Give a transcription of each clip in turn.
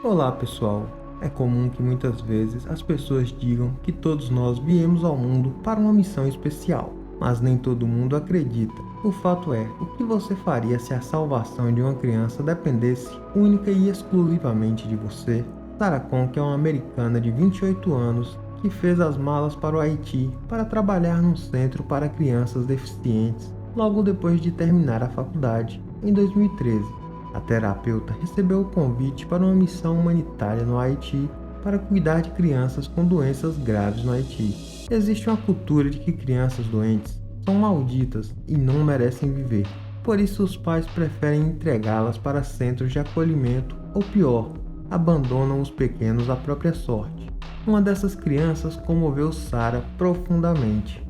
Olá pessoal, é comum que muitas vezes as pessoas digam que todos nós viemos ao mundo para uma missão especial, mas nem todo mundo acredita. O fato é, o que você faria se a salvação de uma criança dependesse única e exclusivamente de você? Sarah Conk é uma americana de 28 anos que fez as malas para o Haiti para trabalhar num centro para crianças deficientes logo depois de terminar a faculdade, em 2013. A terapeuta recebeu o convite para uma missão humanitária no Haiti para cuidar de crianças com doenças graves no Haiti. Existe uma cultura de que crianças doentes são malditas e não merecem viver. Por isso, os pais preferem entregá-las para centros de acolhimento ou pior, abandonam os pequenos à própria sorte. Uma dessas crianças comoveu Sarah profundamente,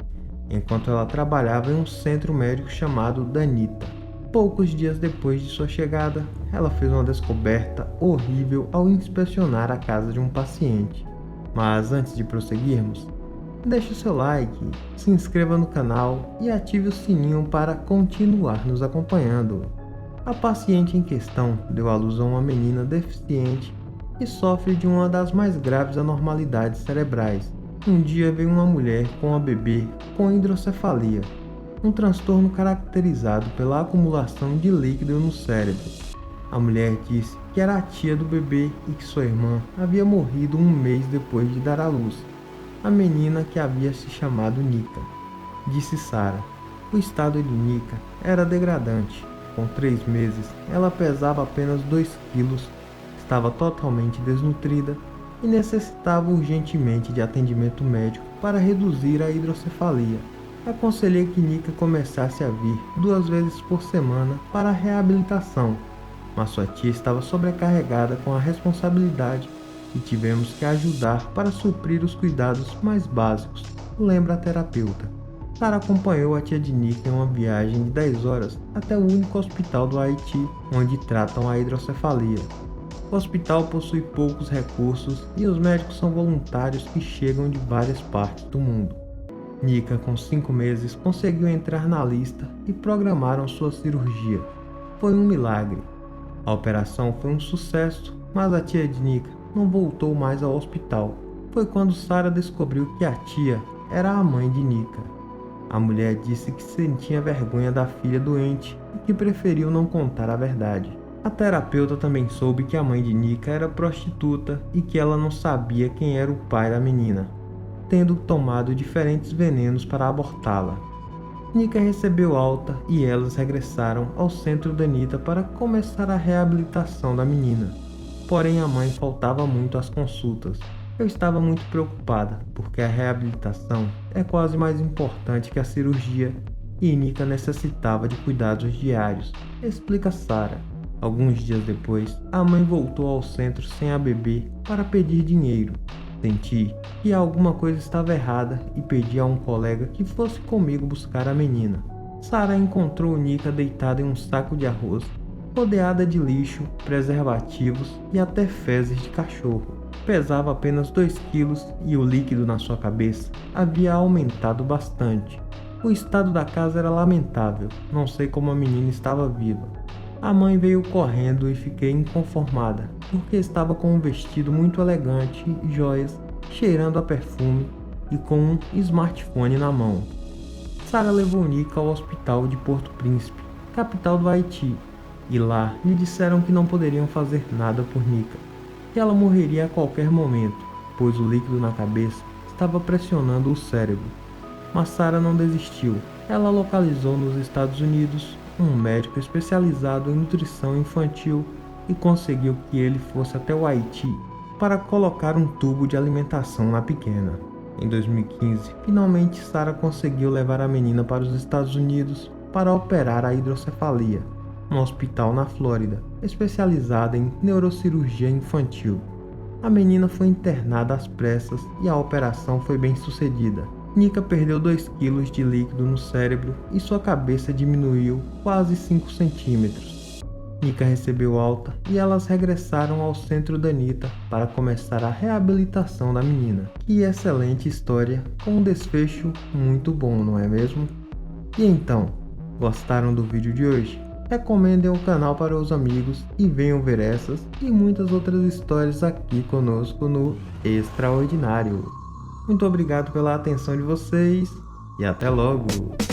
enquanto ela trabalhava em um centro médico chamado Danita. Poucos dias depois de sua chegada, ela fez uma descoberta horrível ao inspecionar a casa de um paciente. Mas antes de prosseguirmos, deixe o seu like, se inscreva no canal e ative o sininho para continuar nos acompanhando. A paciente em questão deu à luz a uma menina deficiente e sofre de uma das mais graves anormalidades cerebrais. Um dia veio uma mulher com a bebê com hidrocefalia, um transtorno caracterizado pela acumulação de líquido no cérebro. A mulher disse que era a tia do bebê e que sua irmã havia morrido um mês depois de dar à luz, a menina que havia se chamado Nika. Disse Sarah. O estado de Nika era degradante. Com 3 meses, ela pesava apenas 2 quilos, estava totalmente desnutrida e necessitava urgentemente de atendimento médico para reduzir a hidrocefalia. Aconselhei que Nika começasse a vir 2 vezes por semana para a reabilitação, mas sua tia estava sobrecarregada com a responsabilidade e tivemos que ajudar para suprir os cuidados mais básicos, lembra a terapeuta. Sarah acompanhou a tia de Nika em uma viagem de 10 horas até o único hospital do Haiti onde tratam a hidrocefalia. O hospital possui poucos recursos e os médicos são voluntários que chegam de várias partes do mundo. Nika, com 5 meses, conseguiu entrar na lista e programaram sua cirurgia. Foi um milagre. A operação foi um sucesso, mas a tia de Nika não voltou mais ao hospital. Foi quando Sarah descobriu que a tia era a mãe de Nika. A mulher disse que sentia vergonha da filha doente e que preferiu não contar a verdade. A terapeuta também soube que a mãe de Nika era prostituta e que ela não sabia quem era o pai da menina, tendo tomado diferentes venenos para abortá-la. Nika recebeu alta e elas regressaram ao centro Danita para começar a reabilitação da menina. Porém, a mãe faltava muito às consultas. Eu estava muito preocupada, porque a reabilitação é quase mais importante que a cirurgia e Nika necessitava de cuidados diários, explica Sarah. Alguns dias depois, a mãe voltou ao centro sem a bebê para pedir dinheiro. Senti que alguma coisa estava errada e pedi a um colega que fosse comigo buscar a menina. Sarah encontrou Nika deitada em um saco de arroz, rodeada de lixo, preservativos e até fezes de cachorro. Pesava apenas 2 quilos e o líquido na sua cabeça havia aumentado bastante. O estado da casa era lamentável, não sei como a menina estava viva. A mãe veio correndo e fiquei inconformada, porque estava com um vestido muito elegante, joias, cheirando a perfume e com um smartphone na mão. Sarah levou Nika ao hospital de Porto Príncipe, capital do Haiti, e lá lhe disseram que não poderiam fazer nada por Nika, que ela morreria a qualquer momento, pois o líquido na cabeça estava pressionando o cérebro. Mas Sarah não desistiu. Ela localizou nos Estados Unidos um médico especializado em nutrição infantil e conseguiu que ele fosse até o Haiti para colocar um tubo de alimentação na pequena. Em 2015, finalmente Sarah conseguiu levar a menina para os Estados Unidos para operar a hidrocefalia, um hospital na Flórida, especializado em neurocirurgia infantil. A menina foi internada às pressas e a operação foi bem sucedida. Nika perdeu 2 quilos de líquido no cérebro e sua cabeça diminuiu quase 5 centímetros. Nika recebeu alta e elas regressaram ao centro Danita para começar a reabilitação da menina. Que excelente história, com um desfecho muito bom, não é mesmo? E então, gostaram do vídeo de hoje? recomendem o canal para os amigos e venham ver essas e muitas outras histórias aqui conosco no Extraordinário. Muito obrigado pela atenção de vocês e até logo!